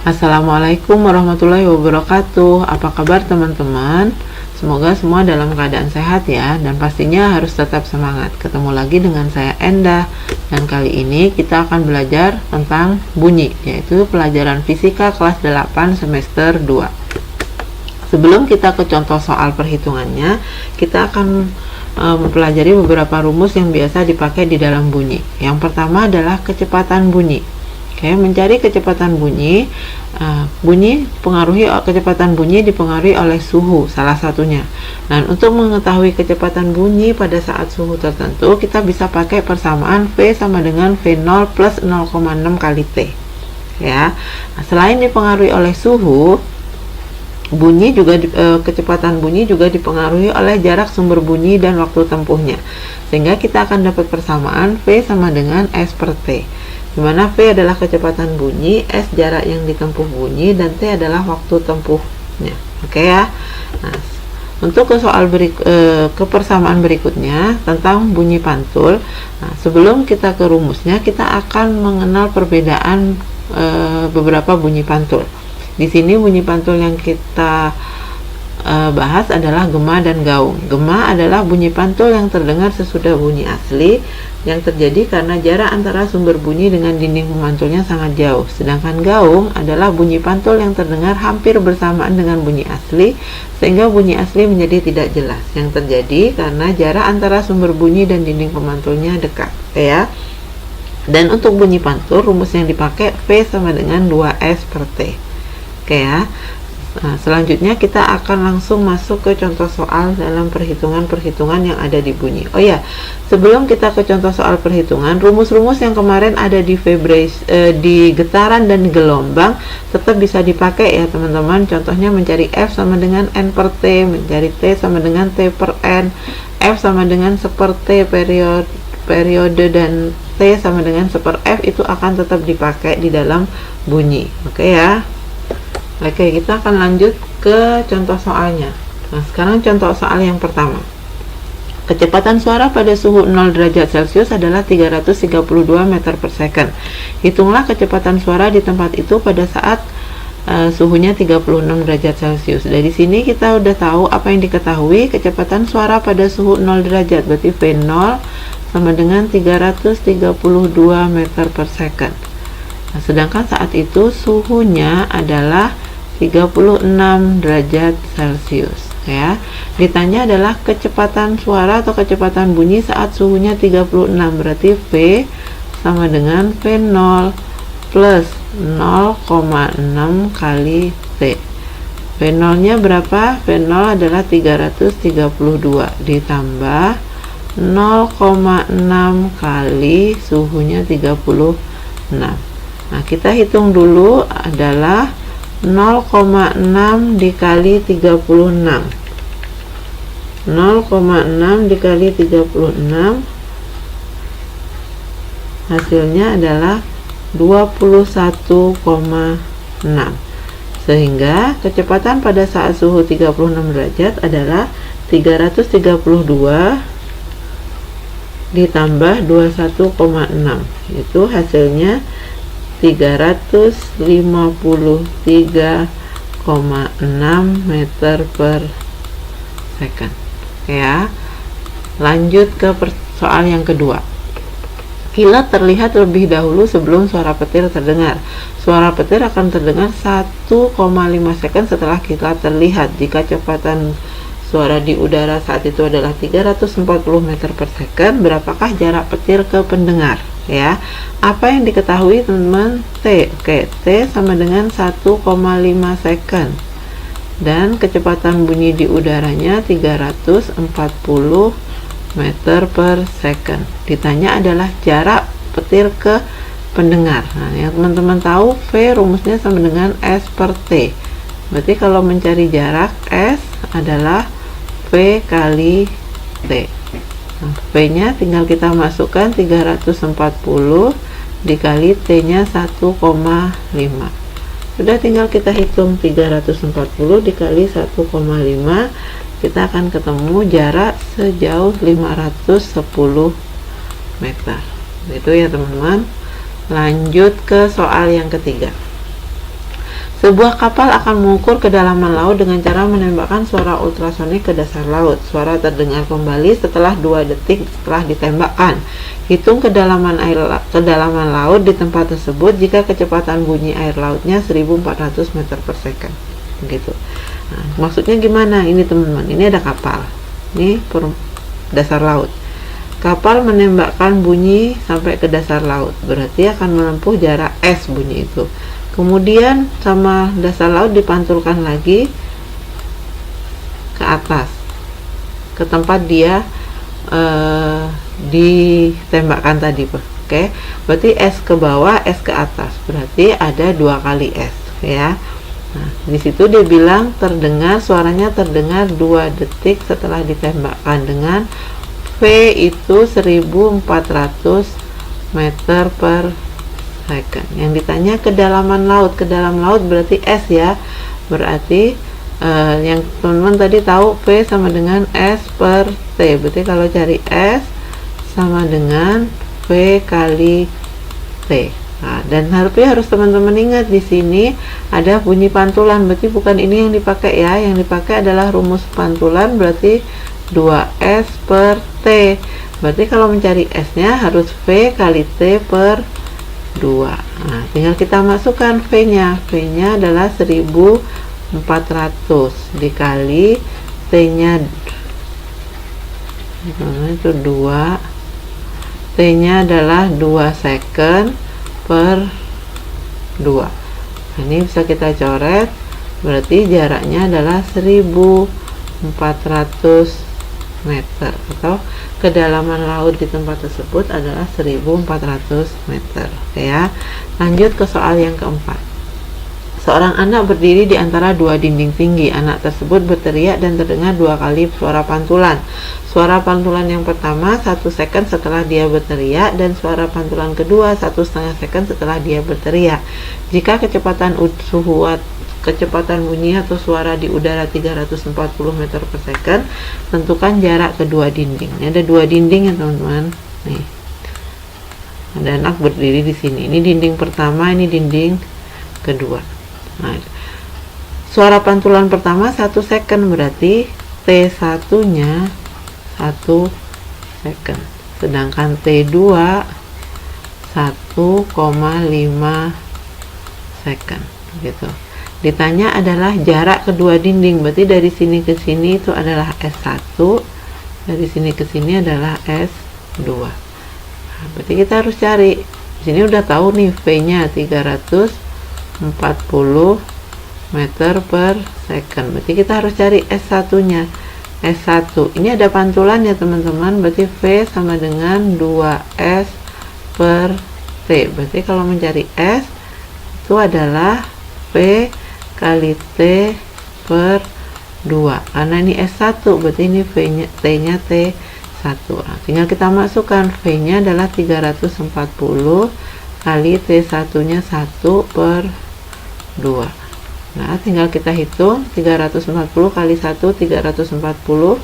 Assalamualaikum warahmatullahi wabarakatuh. Apa kabar teman-teman? Semoga semua dalam keadaan sehat ya, dan pastinya harus tetap semangat. Ketemu lagi dengan saya Endah, dan kali ini kita akan belajar tentang bunyi, yaitu pelajaran fisika kelas 8 semester 2. Sebelum kita ke contoh soal perhitungannya, kita akan mempelajari beberapa rumus yang biasa dipakai di dalam bunyi. Yang pertama adalah kecepatan bunyi. Oke, mencari kecepatan bunyi, kecepatan bunyi dipengaruhi oleh suhu salah satunya. Dan untuk mengetahui kecepatan bunyi pada saat suhu tertentu, kita bisa pakai persamaan V sama dengan V0 plus 0,6 kali T. Ya, selain dipengaruhi oleh suhu, kecepatan bunyi juga dipengaruhi oleh jarak sumber bunyi dan waktu tempuhnya. Sehingga kita akan dapat persamaan V sama dengan S per T, di mana V adalah kecepatan bunyi, S jarak yang ditempuh bunyi, dan T adalah waktu tempuhnya. Oke ya. Nah, untuk ke soal persamaan berikutnya tentang bunyi pantul. Nah, sebelum kita ke rumusnya, kita akan mengenal perbedaan beberapa bunyi pantul. Di sini bunyi pantul yang kita bahas adalah gema dan gaung. Gema adalah bunyi pantul yang terdengar sesudah bunyi asli, yang terjadi karena jarak antara sumber bunyi dengan dinding pemantulnya sangat jauh. Sedangkan gaung adalah bunyi pantul yang terdengar hampir bersamaan dengan bunyi asli, sehingga bunyi asli menjadi tidak jelas, yang terjadi karena jarak antara sumber bunyi dan dinding pemantulnya dekat. Ya. Dan untuk bunyi pantul, rumus yang dipakai V sama dengan 2S per T. Oke ya. Nah, selanjutnya kita akan langsung masuk ke contoh soal dalam perhitungan-perhitungan yang ada di bunyi. Oh ya, sebelum kita ke contoh soal perhitungan, rumus-rumus yang kemarin ada di di getaran dan gelombang tetap bisa dipakai ya teman-teman. Contohnya mencari F sama dengan N per T, mencari T sama dengan T per N, F sama dengan seperti periode, dan T sama dengan seper F itu akan tetap dipakai di dalam bunyi. Oke ya. Oke, kita akan lanjut ke contoh soalnya. Nah, sekarang contoh soal yang pertama. Kecepatan suara pada suhu 0 derajat Celcius adalah 332 meter per second. Hitunglah kecepatan suara di tempat itu pada saat suhunya 36 derajat Celcius. Dari sini kita udah tahu apa yang diketahui. Kecepatan suara pada suhu 0 derajat, berarti V0 sama dengan 332 meter per second. Nah, sedangkan saat itu suhunya adalah 36 derajat Celcius ya. Ditanya adalah kecepatan suara atau kecepatan bunyi saat suhunya 36, berarti V sama dengan V0 plus 0,6 kali T. V0 nya berapa? V0 adalah 332 ditambah 0,6 kali suhunya 36. Nah, kita hitung dulu adalah 0,6 dikali 36. 0,6 dikali 36 hasilnya adalah 21,6. Sehingga kecepatan pada saat suhu 36 derajat adalah 332 ditambah 21,6, itu hasilnya 353,6 meter per second ya. Lanjut ke soal yang kedua. Kilat terlihat lebih dahulu sebelum suara petir terdengar. Suara petir akan terdengar 1,5 second setelah kilat terlihat. Jika kecepatan suara di udara saat itu adalah 340 meter per second, berapakah jarak petir ke pendengar? Ya, apa yang diketahui teman-teman? T. Oke, T sama dengan 1,5 second, dan kecepatan bunyi di udaranya 340 meter per second. Ditanya adalah jarak petir ke pendengar. Nah, yang teman-teman tahu, V rumusnya sama dengan S per T. Berarti kalau mencari jarak, S adalah V kali T. Nah, V-nya tinggal kita masukkan 340 dikali T-nya 1,5. Sudah, tinggal kita hitung 340 dikali 1,5, kita akan ketemu jarak sejauh 510 meter. Itu ya teman-teman. Lanjut ke soal yang ketiga. Sebuah kapal akan mengukur kedalaman laut dengan cara menembakkan suara ultrasonik ke dasar laut. Suara terdengar kembali setelah 2 detik setelah ditembakkan. Hitung kedalaman laut di tempat tersebut jika kecepatan bunyi air lautnya 1400 meter per second. Begitu. Nah, maksudnya gimana? Ini teman-teman, ini ada kapal. Ini dasar laut. Kapal menembakkan bunyi sampai ke dasar laut, berarti akan menempuh jarak S bunyi itu. Kemudian sama dasar laut dipantulkan lagi ke atas, ke tempat dia ditembakkan tadi. Oke, berarti S ke bawah, S ke atas, berarti ada 2 kali S ya. Nah, di situ dia bilang suaranya terdengar 2 detik setelah ditembakkan dengan V itu 1400 meter per second. Yang ditanya kedalaman laut. Kedalam laut berarti S ya. Berarti yang teman-teman tadi tahu V sama dengan S per T. Berarti kalau cari S sama dengan V kali T. Nah, dan harus teman-teman ingat di sini ada bunyi pantulan. Berarti bukan ini yang dipakai ya. Yang dipakai adalah rumus pantulan, berarti 2S per T. Berarti kalau mencari S-nya harus V kali T per 2. Nah, tinggal kita masukkan V-nya. V-nya adalah 1400 dikali T-nya itu 2. T-nya adalah 2 second per 2. Nah, ini bisa kita coret. Berarti jaraknya adalah 1400 meter, atau kedalaman laut di tempat tersebut adalah 1400 meter. Oke ya. Lanjut ke soal yang keempat. Seorang anak berdiri di antara 2 dinding tinggi. Anak tersebut berteriak dan terdengar 2 kali suara pantulan. Suara pantulan yang pertama 1 second setelah dia berteriak, dan suara pantulan kedua 1,5 second setelah dia berteriak. Jika kecepatan bunyi atau suara di udara 340 meter per second, tentukan jarak kedua dinding. Ini ada 2 dinding ya teman-teman. Nih, ada anak berdiri di sini. Ini dinding pertama, ini dinding kedua. Nah, suara pantulan pertama 1 second, berarti T1 nya 1 second, sedangkan T2 1,5 second gitu. Ditanya adalah jarak kedua dinding, berarti dari sini ke sini itu adalah S1, dari sini ke sini adalah S2. Nah, berarti kita harus cari. Di sini udah tahu nih V-nya 340 meter per second. Berarti kita harus cari S1-nya. S1 ini ada pantulan ya teman-teman, berarti V sama dengan 2S per T. Berarti kalau mencari S itu adalah V kali T per 2, karena ini S1 berarti ini V-nya, T-nya T1. Nah, tinggal kita masukkan, V-nya adalah 340 kali T1 nya 1 per 2. Nah, tinggal kita hitung 340 kali 1, 340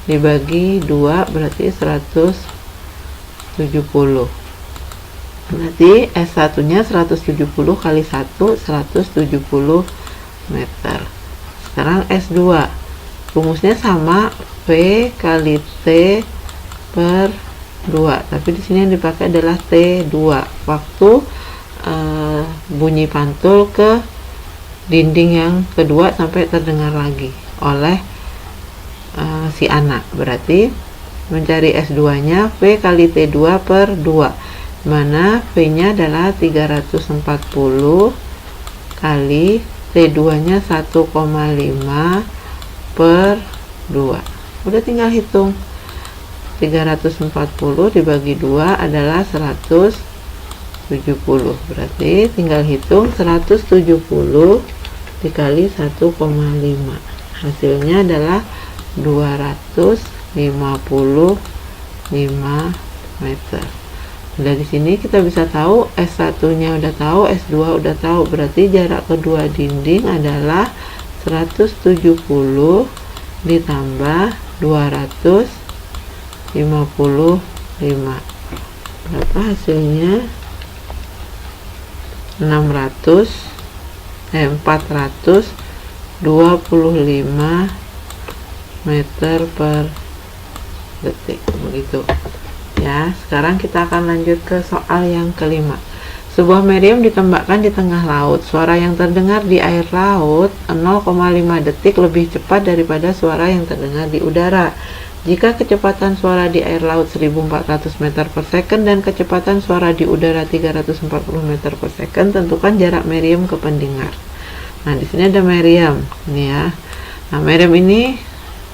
dibagi 2 berarti 170. Berarti S1 nya 170 kali 1, 170 meter. Sekarang S2, rumusnya sama, V kali T per 2, tapi di sini yang dipakai adalah T2 waktu bunyi pantul ke dinding yang kedua sampai terdengar lagi oleh si anak. Berarti mencari S2 nya V kali T2 per 2, mana V nya adalah 340 kali T2 nya 1,5 per 2. Udah tinggal hitung, 340 dibagi 2 adalah 170. Berarti tinggal hitung 170 dikali 1,5, hasilnya adalah 255 meter. Dari sini kita bisa tahu S1 nya udah tahu, S2 udah tahu, berarti jarak kedua dinding adalah 170 ditambah 255. Berapa hasilnya? 600 425 meter per detik, begitu ya. Sekarang kita akan lanjut ke soal yang kelima. Sebuah meriam ditembakkan di tengah laut. Suara yang terdengar di air laut 0,5 detik lebih cepat daripada suara yang terdengar di udara. Jika kecepatan suara di air laut 1400 meter per second dan kecepatan suara di udara 340 meter per second, tentukan jarak meriam ke pendengar. Nah, di sini ada meriam, ini ya. Nah, meriam ini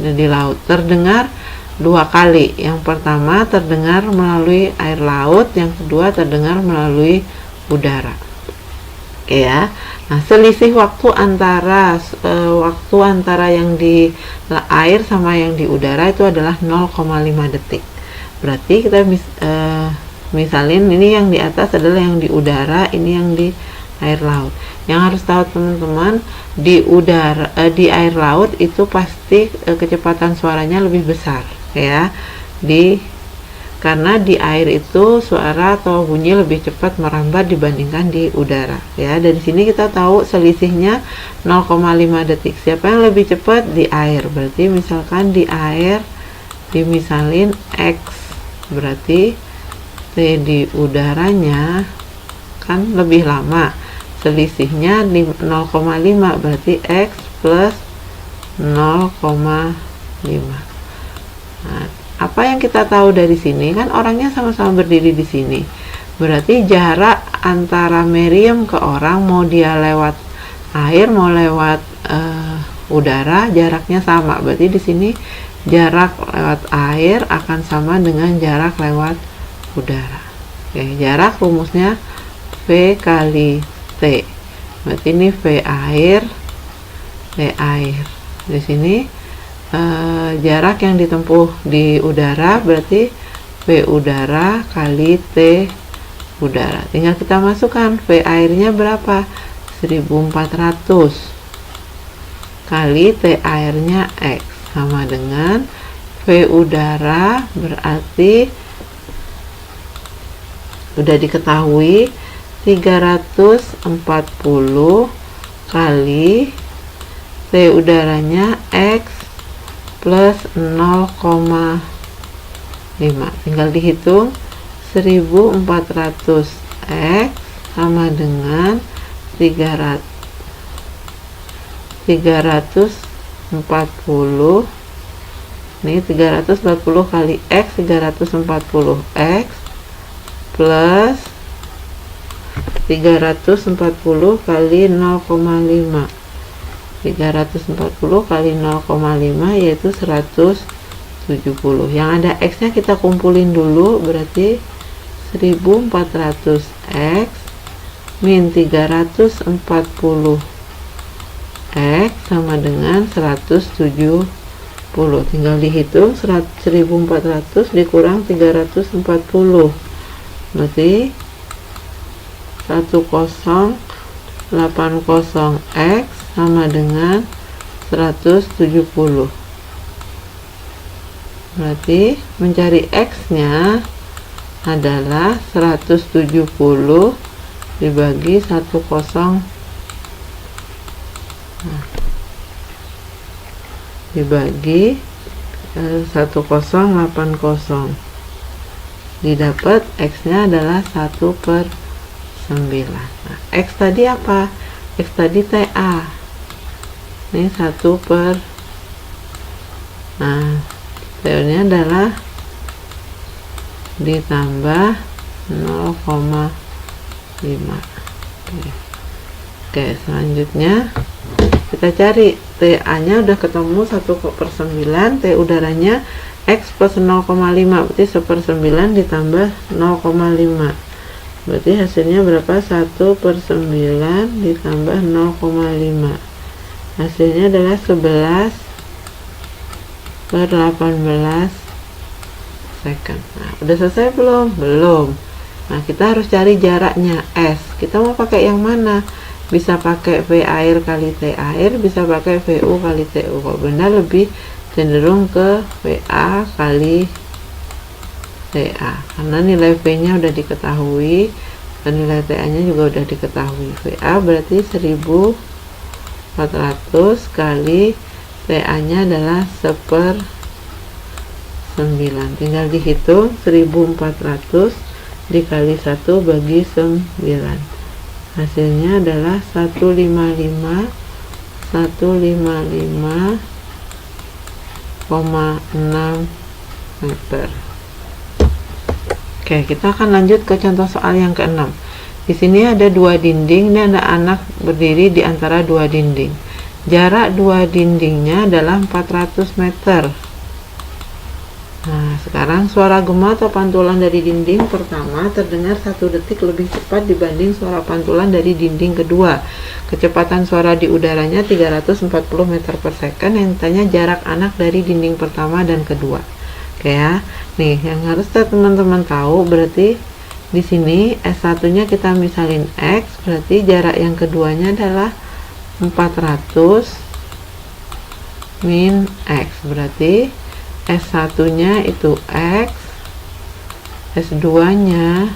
ada di laut, terdengar dua kali. Yang pertama terdengar melalui air laut, yang kedua terdengar melalui udara. Oke ya. Nah, selisih waktu antara yang di air sama yang di udara itu adalah 0,5 detik. Berarti kita misalin ini yang di atas adalah yang di udara, ini yang di air laut. Yang harus tahu teman-teman, di air laut itu pasti kecepatan suaranya lebih besar ya. Karena di air itu suara atau bunyi lebih cepat merambat dibandingkan di udara ya. Dari sini kita tahu selisihnya 0,5 detik. Siapa yang lebih cepat? Di air. Berarti misalkan di air dimisalin X, berarti T di udaranya kan lebih lama. Selisihnya di 0,5, berarti X plus 0,5. Nah, apa yang kita tahu dari sini? Kan orangnya sama-sama berdiri di sini. Berarti jarak antara meriam ke orang, mau dia lewat air, mau lewat udara, jaraknya sama. Berarti di sini jarak lewat air akan sama dengan jarak lewat udara. Oke, jarak rumusnya V kali T. Berarti ini V air, T air. Di sini jarak yang ditempuh di udara berarti V udara kali T udara. Tinggal kita masukkan V airnya berapa? 1400 kali T airnya X sama dengan V udara, berarti sudah diketahui 340 kali T udaranya X plus 0,5. Tinggal dihitung 1400 X sama dengan 340. Ini 340 kali X, 340 X plus 340 kali 0,5. 340 kali 0,5 yaitu 170. Yang ada X nya kita kumpulin dulu, berarti 1400 X min 340 X sama dengan 170. Tinggal dihitung 1400 dikurang 340, berarti 1080 X sama dengan 170. Berarti mencari X nya adalah 170 dibagi 10 dibagi 1080, didapat X nya adalah 1/9. Nah, X tadi apa? X tadi TA. Ini 1/, nah TA-nya adalah ditambah 0,5. Oke, selanjutnya kita cari TA nya udah ketemu 1/9, T udaranya X plus 0,5, berarti 1/9 ditambah 0,5, berarti hasilnya berapa? 1/9 ditambah 0,5, hasilnya adalah 11/18 second. Nah, udah selesai belum? Belum. Nah, kita harus cari jaraknya S. Kita mau pakai yang mana? Bisa pakai V air kali T air, bisa pakai VU kali TU. Kalau benar lebih cenderung ke VA kali TA, karena nilai V nya udah diketahui, dan nilai TA nya juga udah diketahui. VA berarti 1400 kali TA nya adalah 1/9, tinggal dihitung 1400 dikali 1 bagi 9, hasilnya adalah 155,6 meter. Oke, kita akan lanjut ke contoh soal yang ke-6. Di sini ada dua dinding dan ada anak berdiri di antara dua dinding. Jarak dua dindingnya adalah 400 meter. Nah, sekarang suara gema atau pantulan dari dinding pertama terdengar 1 detik lebih cepat dibanding suara pantulan dari dinding kedua. Kecepatan suara di udaranya 340 meter per second. Yang ditanya jarak anak dari dinding pertama dan kedua. Oke ya. Nih, yang harus teman-teman tahu berarti di sini S1-nya kita misalin X, berarti jarak yang keduanya adalah 400 min X, berarti S1-nya itu X, S2-nya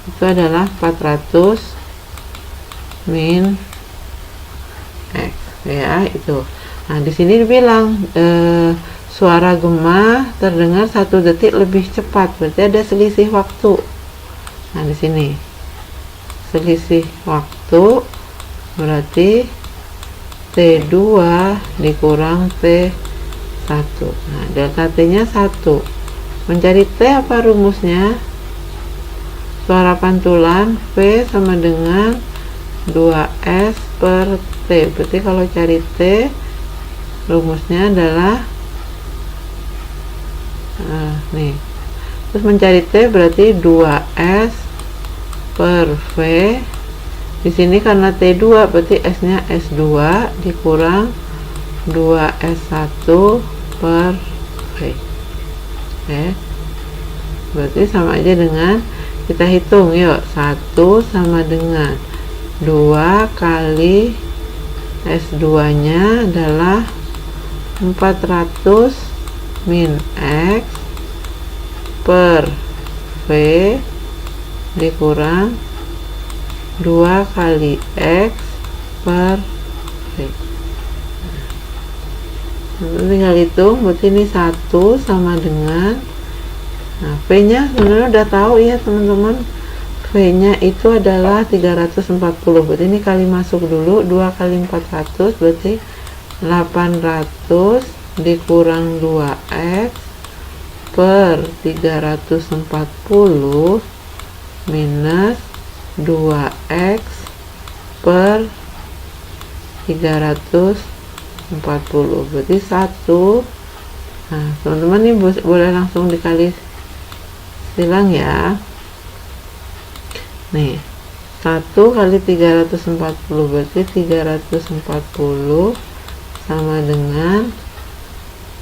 itu adalah 400 min X, ya itu. Nah, di sini dibilang suara gema terdengar 1 detik lebih cepat, berarti ada selisih waktu. Nah, di sini selisih waktu berarti T2 dikurang T1. Nah, delta T nya 1. Mencari T apa rumusnya? Suara pantulan V sama dengan 2S per T. Berarti kalau cari T rumusnya adalah nih. Terus mencari T berarti 2S per V. Di sini karena T2 berarti S nya S2 dikurang 2S1 per V. Oke. Berarti sama aja dengan kita hitung yuk. 1 sama dengan 2 kali S2 nya adalah 400 min X per V dikurang 2 kali X per V. Tinggal hitung, berarti ini 1 sama dengan, nah V nya sebenarnya udah tahu ya teman-teman, V nya itu adalah 340, berarti ini kali masuk dulu, 2 kali 400 berarti 800 dikurang 2X per 340 minus 2X per 340, berarti 1. Nah, teman-teman ini boleh langsung dikali silang ya. Nih, 1 kali 340 berarti 340 sama dengan,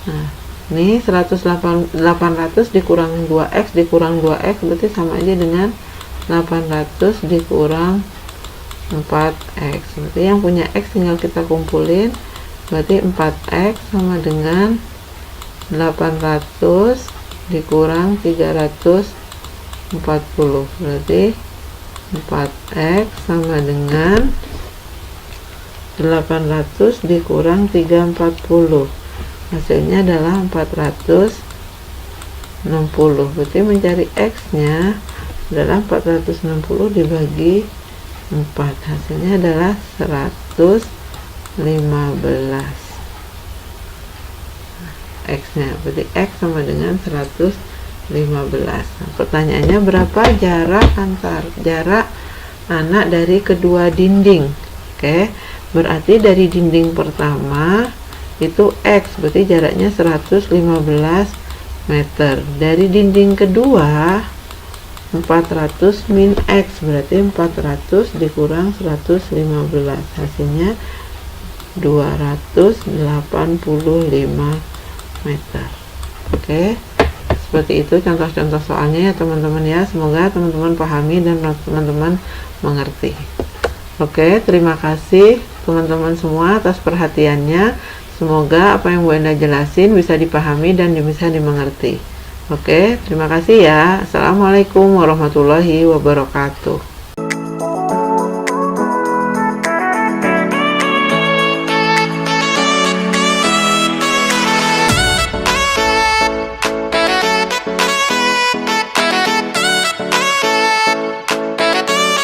nah ini 800 dikurang 2X dikurang 2X berarti sama aja dengan 800 dikurang 4X. Berarti yang punya X tinggal kita kumpulin, berarti 4X sama dengan 800 dikurang 340, berarti 4X sama dengan 800 dikurang 340, hasilnya adalah 460. Berarti mencari X nya adalah 460 dibagi 4, hasilnya adalah 115. X nya berarti X sama dengan 115. Nah, pertanyaannya berapa jarak anak dari kedua dinding? Oke, berarti dari dinding pertama itu X, berarti jaraknya 115 meter. Dari dinding kedua 400 min X, berarti 400 dikurang 115, hasilnya 285 meter. Oke, seperti itu contoh-contoh soalnya ya teman-teman ya. Semoga teman-teman pahami dan teman-teman mengerti. Oke, terima kasih teman-teman semua atas perhatiannya. Semoga apa yang Bu Enda jelasin bisa dipahami dan bisa dimengerti. Oke, terima kasih ya. Assalamualaikum warahmatullahi wabarakatuh.